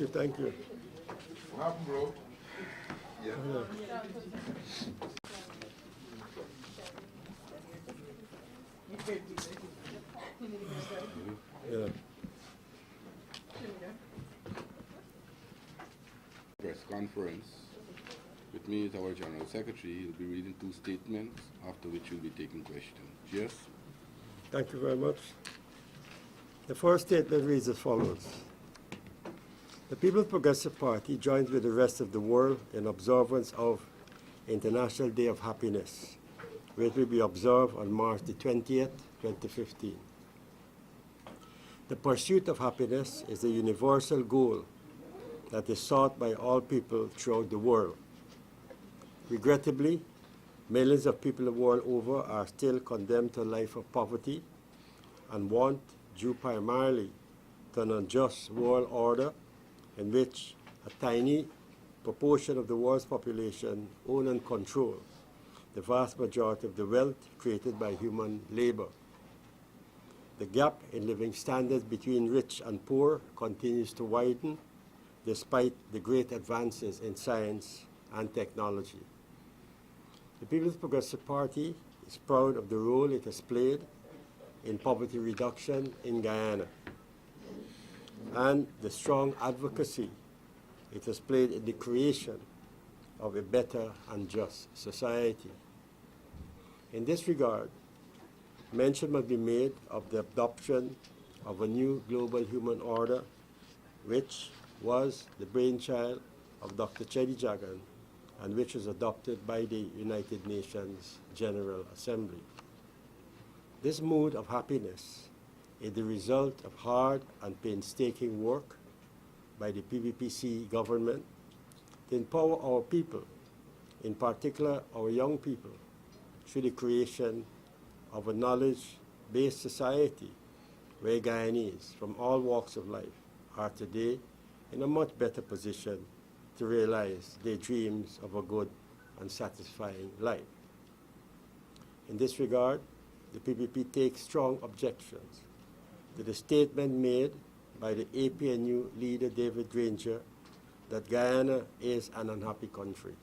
Thank you, thank you. What happened, bro? Yeah. Yeah. Press conference. With me is our General Secretary. He'll be reading two statements, after which he'll be taking questions. Yes? Thank you very much. The first statement reads as follows. The People's Progressive Party joins with the rest of the world in observance of International Day of Happiness, which will be observed on March the 20th, 2015. The pursuit of happiness is a universal goal that is sought by all people throughout the world. Regrettably, millions of people the world over are still condemned to a life of poverty and want, due primarily to an unjust world order in which a tiny proportion of the world's population own and control the vast majority of the wealth created by human labor. The gap in living standards between rich and poor continues to widen despite the great advances in science and technology. The People's Progressive Party is proud of the role it has played in poverty reduction in Guyana and the strong advocacy it has played in the creation of a better and just society. In this regard, mention must be made of the adoption of a new global human order, which was the brainchild of Dr. Chedi Jagan and which was adopted by the United Nations General Assembly. This mood of happiness is the result of hard and painstaking work by the PPPC government to empower our people, in particular our young people, through the creation of a knowledge-based society where Guyanese from all walks of life are today in a much better position to realize their dreams of a good and satisfying life. In this regard, the PPP takes strong objections to the statement made by the APNU leader David Granger that Guyana is an unhappy country.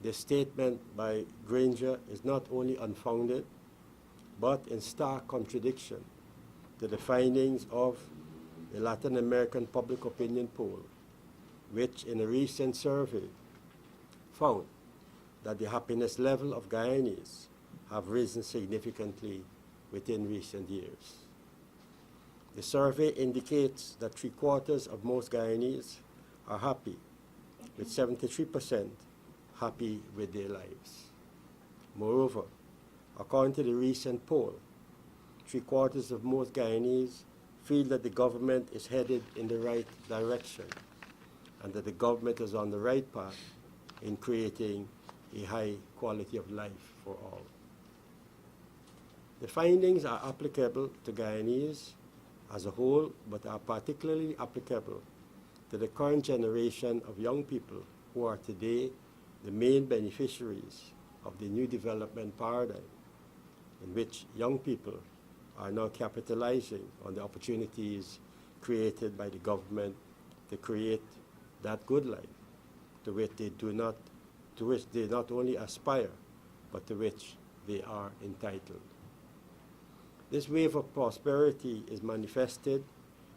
This statement by Granger is not only unfounded, but in stark contradiction to the findings of the Latin American Public Opinion Poll, which in a recent survey found that the happiness level of Guyanese have risen significantly within recent years. The survey indicates that 3/4 of most Guyanese are happy, with 73% happy with their lives. Moreover, according to the recent poll, 3/4 of most Guyanese feel that the government is headed in the right direction and that the government is on the right path in creating a high quality of life for all. The findings are applicable to Guyanese as a whole, but are particularly applicable to the current generation of young people who are today the main beneficiaries of the new development paradigm, in which young people are now capitalizing on the opportunities created by the government to create that good life to which they not only aspire, but to which they are entitled. This wave of prosperity is manifested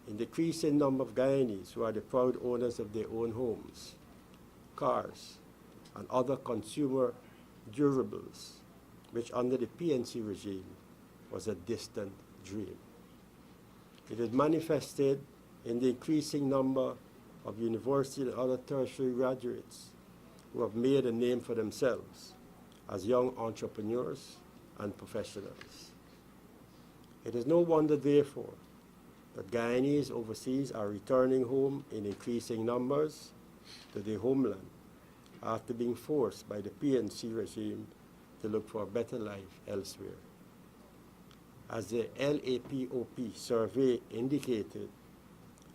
in the decreasing number of Guyanese who are the proud owners of their own homes, cars, and other consumer durables, which under the PNC regime was a distant dream. It is manifested in the increasing number of university and other tertiary graduates who have made a name for themselves as young entrepreneurs and professionals. It is no wonder, therefore, that Guyanese overseas are returning home in increasing numbers to their homeland after being forced by the PNC regime to look for a better life elsewhere. As the LAPOP survey indicated,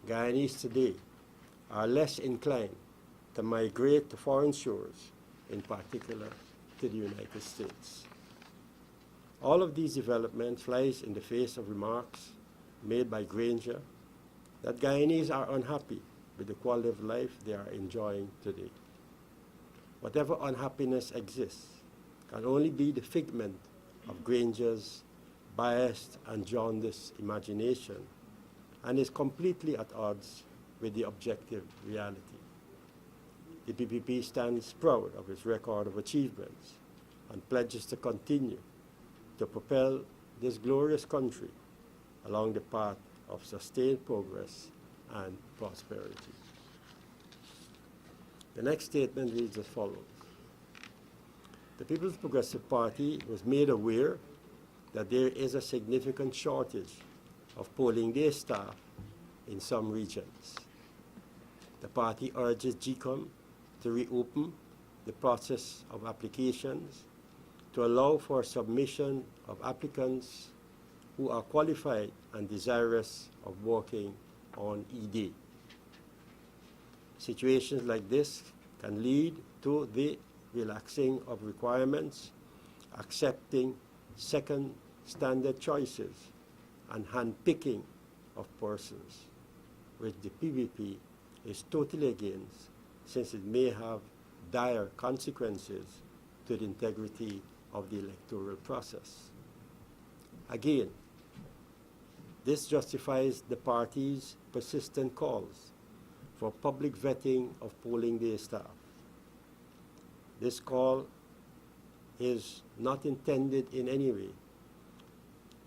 Guyanese today are less inclined to migrate to foreign shores, in particular to the United States. All of these developments flies in the face of remarks made by Granger that Guyanese are unhappy with the quality of life they are enjoying today. Whatever unhappiness exists can only be the figment of Granger's biased and jaundiced imagination and is completely at odds with the objective reality. The PPP stands proud of its record of achievements and pledges to continue to propel this glorious country along the path of sustained progress and prosperity. The next statement reads as follows. The People's Progressive Party was made aware that there is a significant shortage of polling day staff in some regions. The party urges GCOM to reopen the process of applications to allow for submission of applicants who are qualified and desirous of working on ED. Situations like this can lead to the relaxing of requirements, accepting second standard choices, and handpicking of persons, which the PVP is totally against, since it may have dire consequences to the integrity of the electoral process. Again, this justifies the party's persistent calls for public vetting of polling day staff. This call is not intended in any way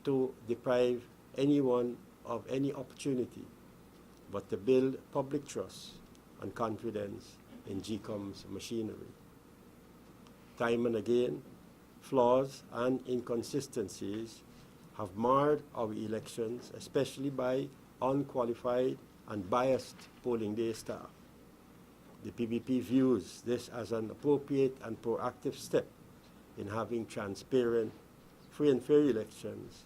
to deprive anyone of any opportunity, but to build public trust and confidence in GCOM's machinery. Time and again, flaws and inconsistencies have marred our elections, especially by unqualified and biased polling day staff. The PPP views this as an appropriate and proactive step in having transparent, free and fair elections,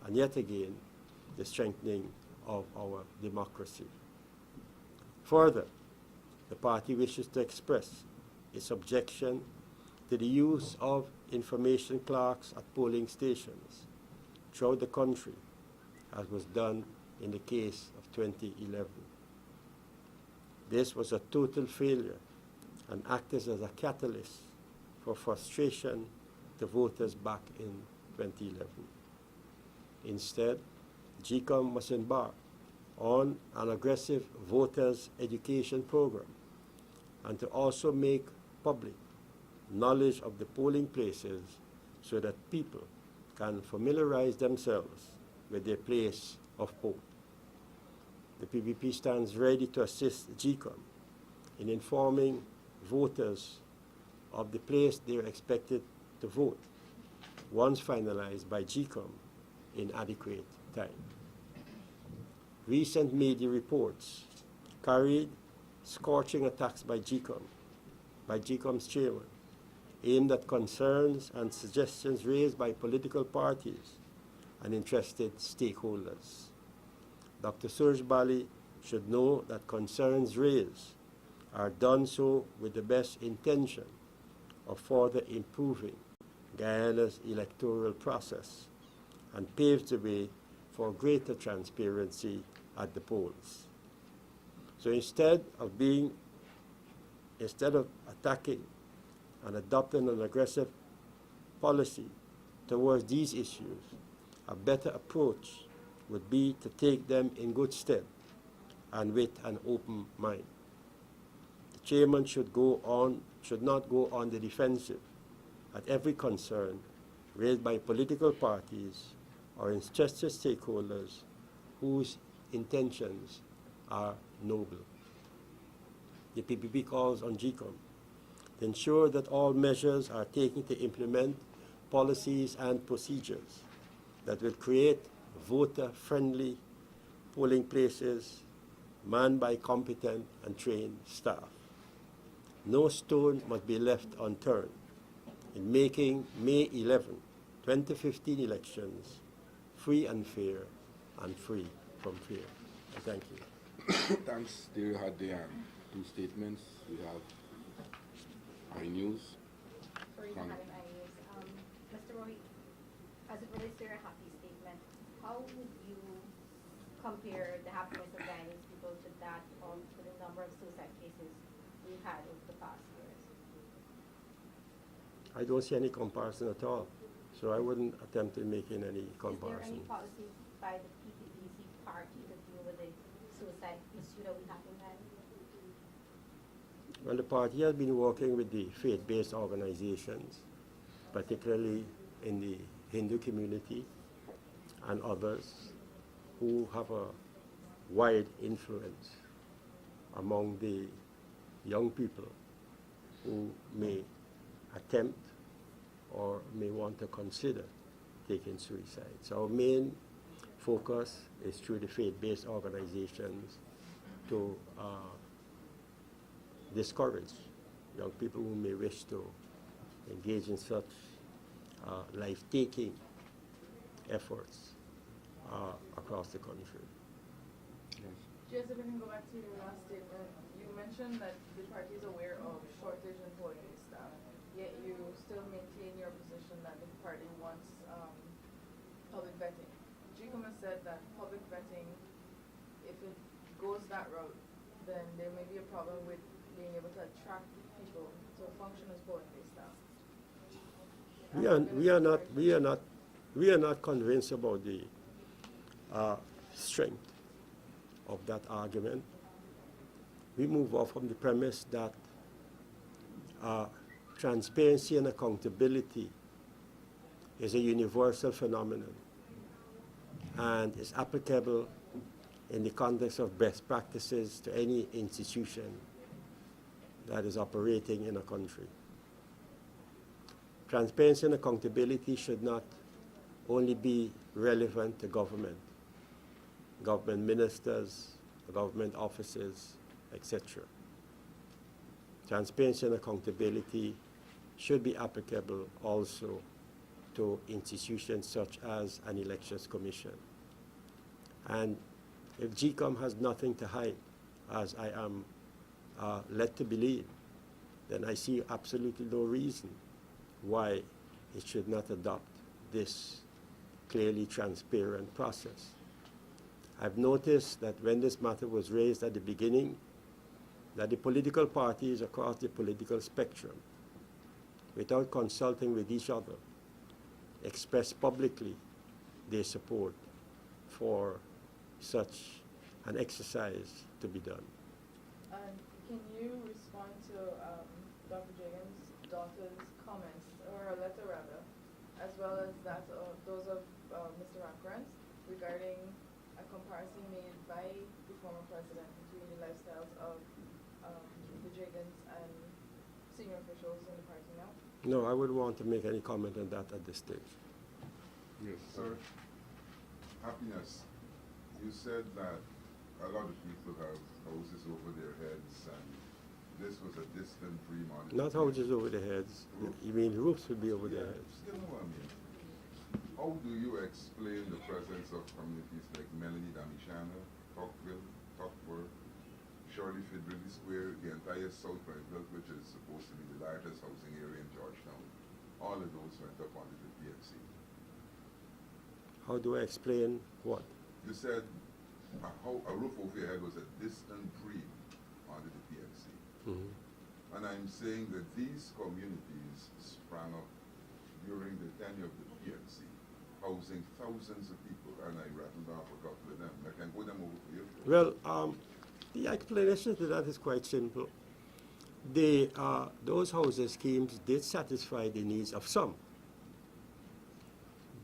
and yet again, the strengthening of our democracy. Further, the party wishes to express its objection to the use of information clerks at polling stations throughout the country, as was done in the case of 2011. This was a total failure and acted as a catalyst for frustration to voters back in 2011. Instead, GCOM must embark on an aggressive voters' education program and to also make public knowledge of the polling places so that people can familiarize themselves with their place of vote. The PPP stands ready to assist GCOM in informing voters of the place they are expected to vote once finalized by GCOM in adequate time. Recent media reports carried scorching attacks by GCOM's chairman, aimed at concerns and suggestions raised by political parties and interested stakeholders. Dr. Surj Bali should know that concerns raised are done so with the best intention of further improving Guyana's electoral process and paves the way for greater transparency at the polls. So instead of attacking and adopting an aggressive policy towards these issues, a better approach would be to take them in good stead and with an open mind. The chairman should not go on the defensive at every concern raised by political parties or interested stakeholders whose intentions are noble. The PPP calls on GCOM to ensure that all measures are taken to implement policies and procedures that will create voter-friendly polling places manned by competent and trained staff. No stone must be left unturned in making May 11, 2015 elections free and fair and free from fear. Thank you. Thanks. There you had the two statements. We have iNews. Sorry, Madam Ayers. Mr. Roy, as it relates to your happy statement, how would you compare the happiness of Guyanese people to that to the number of suicide cases we've had over the past years? I don't see any comparison at all. So I wouldn't attempt in making any comparison. Is there any policy by the PPPC party to deal with the suicide issue that we haven't had? Well, the party has been working with the faith-based organizations, particularly in the Hindu community and others who have a wide influence among the young people who may attempt or may want to consider taking suicide. So our main focus is through the faith-based organizations to discourage young people who may wish to engage in such life-taking efforts across the country. Just if we can go back to your last statement, you mentioned that the party is aware of shortage in polling day staff, yet you still maintain your position that the party wants public vetting. GCOM has said that public vetting, if it goes that route, then there may be a problem with being able to attract people to function as polling day staff. We are not convinced about the strength of that argument. We move off from the premise that transparency and accountability is a universal phenomenon and is applicable in the context of best practices to any institution that is operating in a country. Transparency and accountability should not only be relevant to government ministers, government offices, etc. Transparency and accountability should be applicable also to institutions such as an elections commission. And if GCOM has nothing to hide, as I am led to believe, then I see absolutely no reason why it should not adopt this clearly transparent process. I've noticed that when this matter was raised at the beginning, that the political parties across the political spectrum, without consulting with each other, expressed publicly their support for such an exercise to be done. And can you respond to Dr. Jagan's daughter's comments, or a letter rather, as well as that those of Mr. Rankrantz regarding a comparison made by the former president between the lifestyles of the Jagans and senior officials in the party now? No, I wouldn't want to make any comment on that at this stage. Yes, Sir, Happiness, you said that a lot of people have houses over their heads, and this was a distant dream on it. Not houses over their heads. You mean roofs would be over their heads. You know what I mean? How do you explain the presence of communities like Melanie Damishana, Tocqueville, Tuckworth, Shirley Fitzgerald Square, the entire South Point Belt, which is supposed to be the largest housing area in Georgetown? All of those went up onto the PFC. How do I explain what? You said a roof over your head was a distant dream under the PFC. Mm-hmm. And I'm saying that these communities sprang up during the tenure of the PFC, housing thousands of people, and I rattled off a couple of them. I can go them over for you. Well, the explanation to that is quite simple. Those housing schemes did satisfy the needs of some.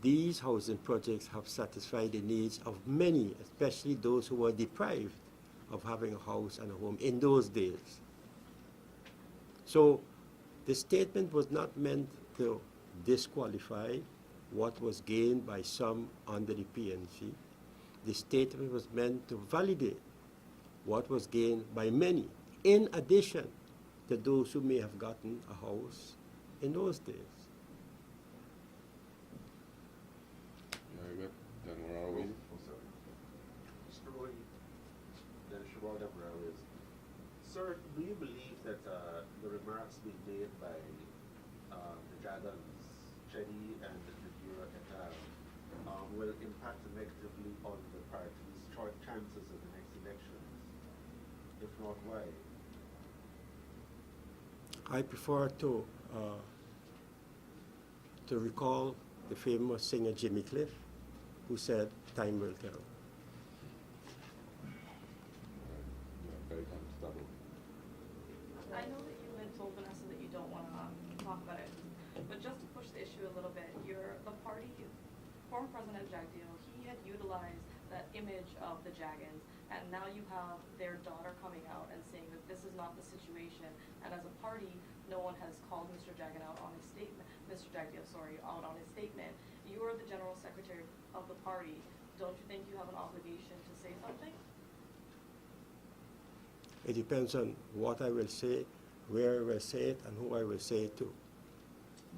These housing projects have satisfied the needs of many, especially those who were deprived of having a house and a home in those days. So the statement was not meant to disqualify what was gained by some under the PNC. The statement was meant to validate what was gained by many, in addition to those who may have gotten a house in those days. Then where are we? Oh, sorry. Mr. Roy, then Shabbat is, sir, do you believe that the remarks being made by the Jagans, Chetty, and the Bureau et al. Will impact negatively on the party's short chances in the next elections If not, why? I prefer to recall the famous singer Jimmy Cliff, who said, "Time will tell." Yeah, very comfortable. I know that you had told Vanessa that you don't want to talk about it, but just to push the issue a little bit, the party, former President Jagdeo, he had utilized that image of the Jaggans, and now you have their daughter coming out and saying that this is not the situation, and as a party, no one has called Mr. Jaggan out on his statement, Mr. Jagdeo, sorry, out on his statement. You are the general secretary of the party. Don't you think you have an obligation to say something? It depends on what I will say, where I will say it, and who I will say it to.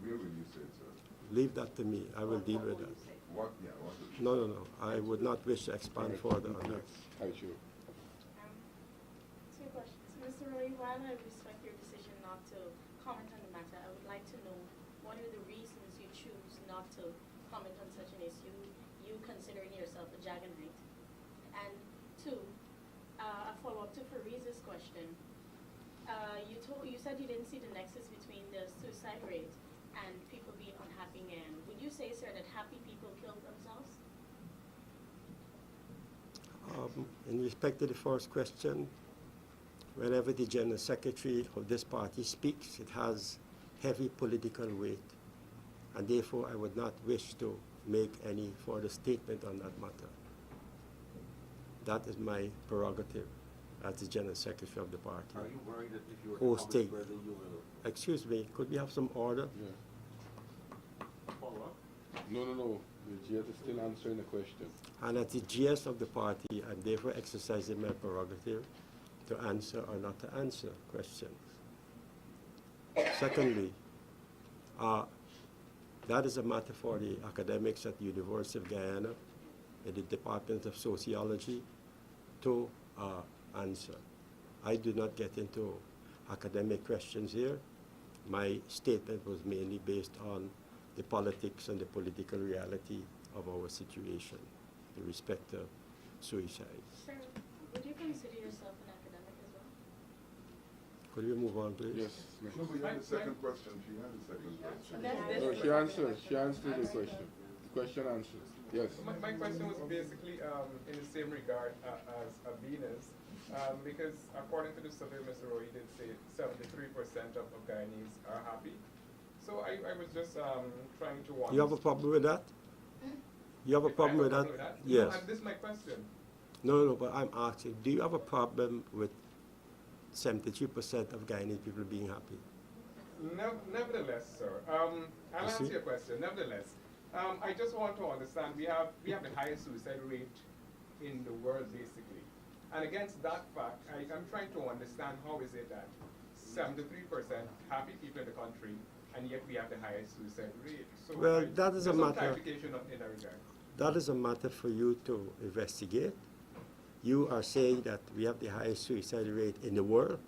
Where will you say it, sir? Leave that to me. I will What deal will with you that. say? What, yeah, what? No. I would not wish to expand further on that. Hi, sure. Two questions. Mr. Roy, while I respect your decision not to comment on the matter, I would like to know what are the reasons you choose not to comment on such an issue, you considering yourself a Jaganite? And two, a follow-up to Fariz's question. You said you didn't see the nexus between the suicide rate and people being unhappy, and would you say, sir, that happy people kill themselves? In respect to the first question, whenever the General Secretary of this party speaks, it has heavy political weight, and therefore I would not wish to make any further statement on that matter. That is my prerogative as the General Secretary of the party. Are you worried that if you were to Hosting. comment whether you will Excuse me, could we have some order? Yeah. follow up? No. The GS is still answering the question. And as the GS of the party, I'm therefore exercising my prerogative to answer or not to answer questions. Secondly, that is a matter for the academics at the University of Guyana, in the Department of Sociology, to answer. I do not get into academic questions here. My statement was mainly based on the politics and the political reality of our situation with respect to suicide. Sir, would you consider yourself an academic as well? Could we move on, please? Yes. No, but you had the second question. She had the second question. That's No, this. she answered. She answered the question. The question answered. Yes. My question was basically in the same regard as Abina's, because according to the survey, Mr. Roy did say 73% of Guyanese are happy. So I was just trying to wonder. You have a problem with that? You have a if I problem with that? Yes. No, and this is my question. No, but I'm asking, do you have a problem with 73% of Guyanese people being happy? Nevertheless, sir, I'll answer your question. Nevertheless, I just want to understand, we have the highest suicide rate in the world, basically. And against that fact, I'm trying to understand how is it that 73% happy people in the country, and yet we have the highest suicide rate. So Well, that is a just some matter. clarification in that regard. That is a matter for you to investigate. You are saying that we have the highest suicide rate in the world.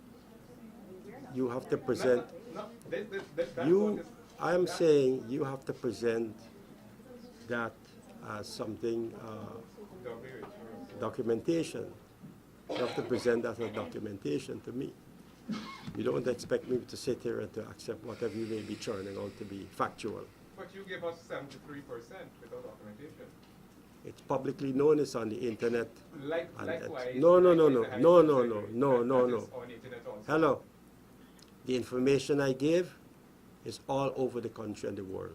You have to present. No, that's You, what is- I am that- saying you have to present that as something, the rate, sure. documentation. You have to present that as documentation to me. You don't expect me to sit here and to accept whatever you may be churning out to be factual. But you gave us 73% without documentation. It's publicly known, it's on the internet. And Likewise. no. likewise the highest suicide rate, No. that is on the internet also. Hello. The information I gave is all over the country and the world.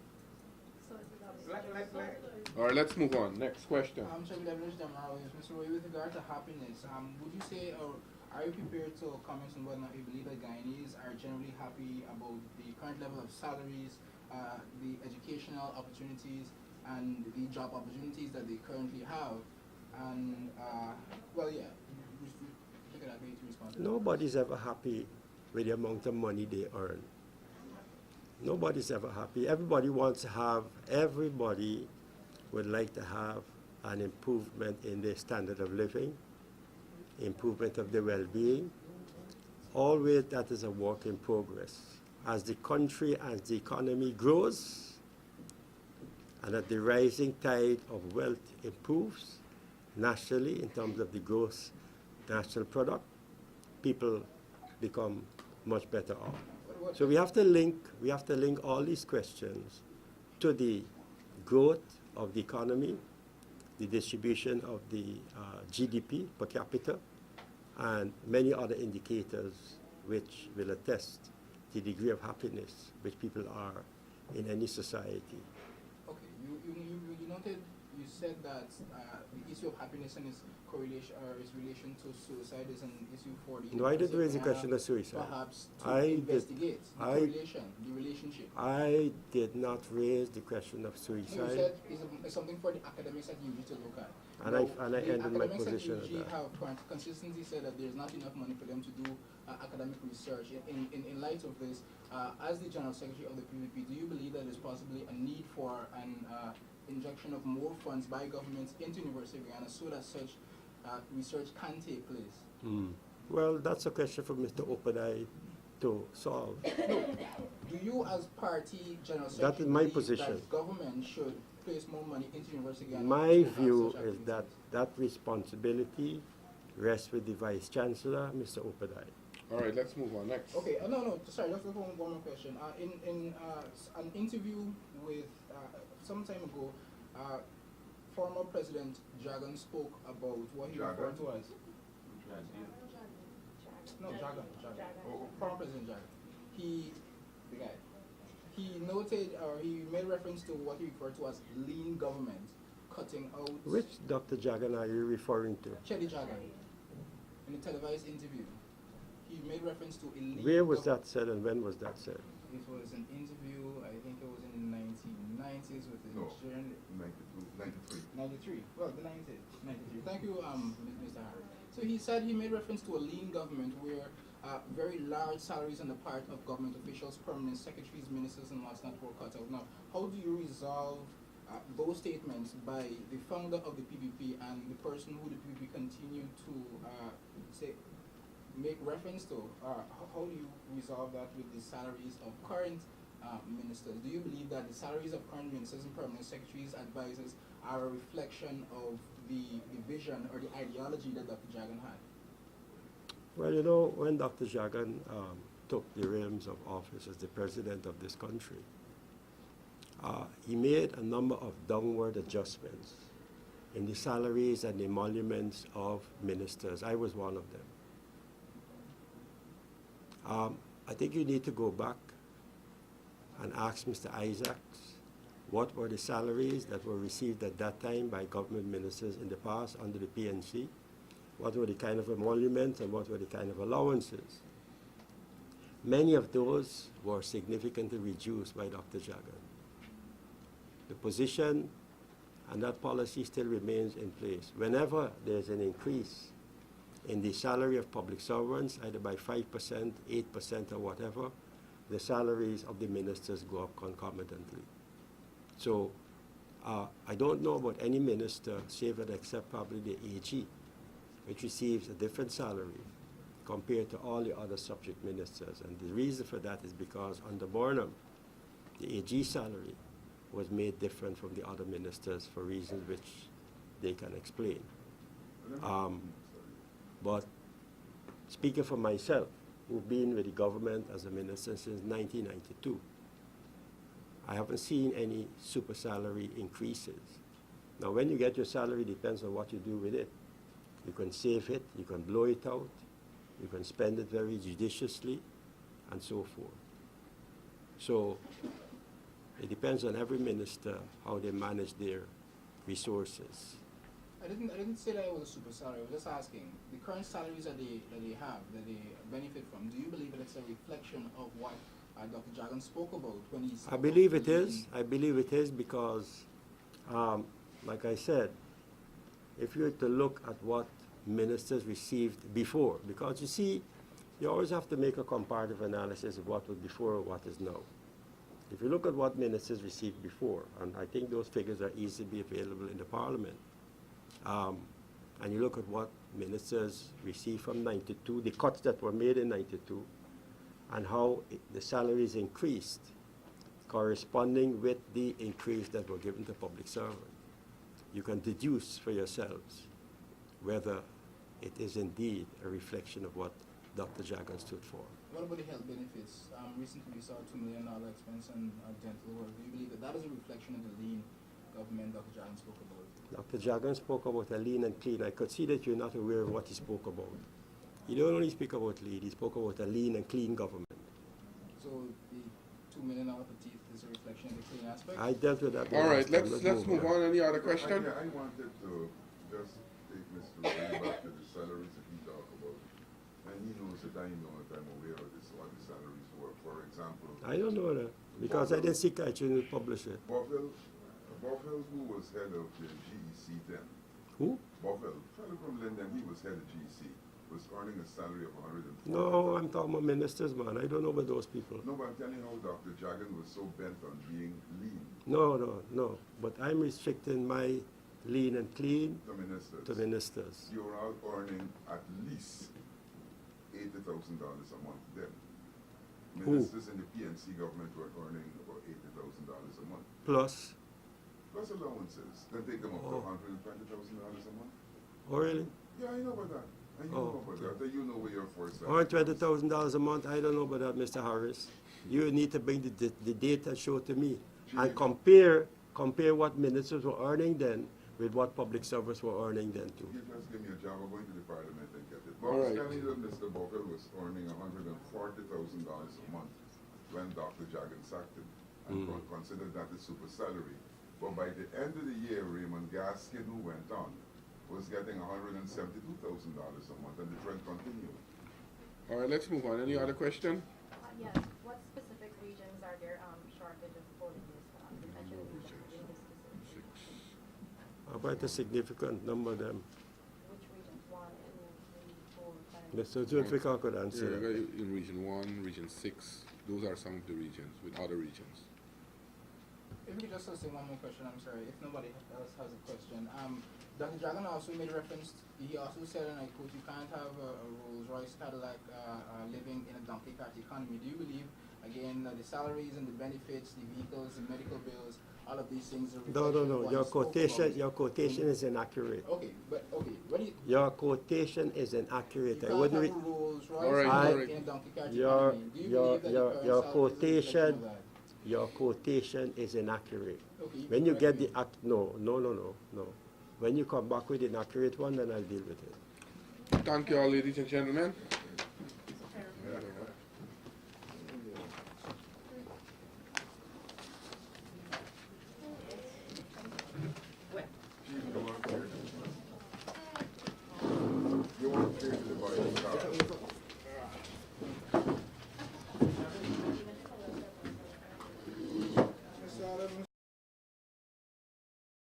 Like, All right, let's move on. Next question. Mr. Roy, with regard to happiness, would you say, or are you prepared to comment on whether or not you believe that Guyanese are generally happy about the current level of salaries, the educational opportunities, and the job opportunities that they currently have? And, look at that way to respond to that. Nobody's ever happy with the amount of money they earn. Nobody's ever happy. Everybody would like to have an improvement in their standard of living, improvement of their well-being. Always that is a work in progress. As the country, as the economy grows, and that the rising tide of wealth improves nationally in terms of the gross national product, people become much better off. What- So we have to link all these questions to the growth of the economy, the distribution of the GDP per capita, and many other indicators which will attest the degree of happiness which people are in any society. Okay, you noted, you said that the issue of happiness and its correlation or its relation to suicide is an issue for the No, I didn't University of raise the Guyana question of suicide. perhaps to I did- investigate the I- correlation, the relationship. I did not raise the question of No, you suicide, said it's something for the academics at UG to look at. and Now, I the ended my academics position at at UG that. have consistently said that there's not enough money for them to do academic research. In light of this, as the General Secretary of the PVP, do you believe that there's possibly a need for an injection of more funds by governments into University of Guyana so that such research can take place? Well, that's a question for Mr. Openeye to solve. Do you, as party General That Secretary, is my believe position. that government should place more money into University of Guyana? My to have view such is that activities? that responsibility rests with the Vice Chancellor, Mr. Openeye. All right, let's move on next. Okay, no, sorry, just one more question. In an interview with, some time ago, former President Jagan spoke about what he referred to as... No, Jagan. Oh, Former President Jagan. The guy, he noted, or he made reference to what he referred to as lean government, cutting out... Which Dr. Jagan are you referring to? Chedi Jagan, in a televised interview. He made reference to a lean Where was government. that said and when was that said? It was an interview, I think it was in the 1990s with the No. journal. 92, 93. 93. Well, the 90s. 93. Thank you, Mr. Harry. So he said he made reference to a lean government where very large salaries on the part of government officials, permanent secretaries, ministers, and what's not were cut out. Now, how do you resolve those statements by the founder of the PVP and the person who the PVP continue to make reference to? How do you resolve that with the salaries of current ministers? Do you believe that the salaries of current ministers and permanent secretaries, advisors, are a reflection of the vision or the ideology that Dr. Jagan had? Well, you know, when Dr. Jagan took the realms of office as the president of this country, he made a number of downward adjustments in the salaries and emoluments of ministers. I was one of them. I think you need to go back and ask Mr. Isaacs what were the salaries that were received at that time by government ministers in the past under the PNC, what were the kind of emoluments and what were the kind of allowances. Many of those were significantly reduced by Dr. Jagan. The position and that policy still remains in place. Whenever there's an increase in the salary of public servants, either by 5%, 8%, or whatever, the salaries of the ministers go up concomitantly. So I don't know about any minister, save and except probably the AG, which receives a different salary compared to all the other subject ministers. And the reason for that is because under Burnham, the AG salary was made different from the other ministers for reasons which they can explain. But speaking for myself, who've been with the government as a minister since 1992, I haven't seen any super salary increases. Now, when you get your salary, depends on what you do with it. You can save it, you can blow it out, you can spend it very judiciously, and so forth. So it depends on every minister how they manage their resources. I didn't say that it was a super salary. I was just asking the current salaries that they have, that they benefit from. Do you believe that it's a reflection of what Dr. Jagan spoke about when he spoke? I believe it is. I believe it is because, like I said, if you were to look at what ministers received before, because you see, you always have to make a comparative analysis of what was before and what is now. If you look at what ministers received before, and I think those figures are easily available in the parliament, and you look at what ministers received from 92, the cuts that were made in 92, and how the salaries increased corresponding with the increase that were given to public servants. You can deduce for yourselves whether it is indeed a reflection of what Dr. Jagan stood for. What about the health benefits? Recently we saw $2 million expense on dental work. Do you believe that that is a reflection of the lean government Dr. Jagan spoke about? Dr. Jagan spoke about a lean and clean. I could see that you're not aware of what he spoke about. He don't only speak about lean, he spoke about a lean and clean government. So the $2 million per teeth is a reflection of the clean aspect? I dealt with that. All right, let's move on. Any other question? I wanted to just take Mr. Way back to the salaries that he talked about. And he knows that I know that I'm aware of this, what the salaries were. For example, I don't know that, because I didn't see I shouldn't publish it. Boffel, who was head of the GEC then, Who? Boffel, fellow from Linden, he was head of GEC, was earning a salary of $140,000. No, I'm talking about ministers, man. I don't know about those people. No, but I'm telling you how Dr. Jagan was so bent on being lean No. But I'm restricting my lean and clean to ministers. to ministers. You're out earning at least $80,000 a month then. Who? Ministers in the PNC government were earning about $80,000 a month. Plus, Plus allowances. Then take them up to Oh. $120,000 a month. oh really? Yeah, I know about that. And you Oh, know about that. You know where your force $120,000 a month, I don't know about that, Mr. Harris. You need to bring the data show to me and compare what ministers were earning then with what public servants were earning then too. You just give me a job, I'm going to the parliament and get it. But All I was right. telling you that Mr. Boffel was earning $140,000 a month when Dr. Jagan sacked him and considered that a super salary. But by the end of the year, Raymond Gaskin, who went on, was getting $172,000 a month, and the trend continued. All right, let's move on. Any other question? Yes, what specific regions are there shortage of polling staff? You mentioned region, Six. Quite a significant number of them. which regions? 1, 2, 3, 4, 5. Mr. Zulfikar could answer Yeah, that. in region 1, region 6, those are some of the regions with other regions. If we could just say one more question, I'm sorry, if nobody else has a question. Dr. Jagan also made reference, he also said, and I quote, you can't have a Rolls-Royce Cadillac living in a donkey cart economy. Do you believe, again, the salaries and the benefits, the vehicles, the medical bills, all of these things are No. Your quotation is inaccurate. Okay, but what do you... Your quotation is inaccurate. You I can't wouldn't have a re- Rolls-Royce All right, Cadillac in a donkey cart economy. Do you believe that the current your salaries is a reflection of that? Your quotation is inaccurate. Okay, When you correct get me. no. When you come back with an accurate one, then I'll deal with it. Thank you all, ladies and gentlemen.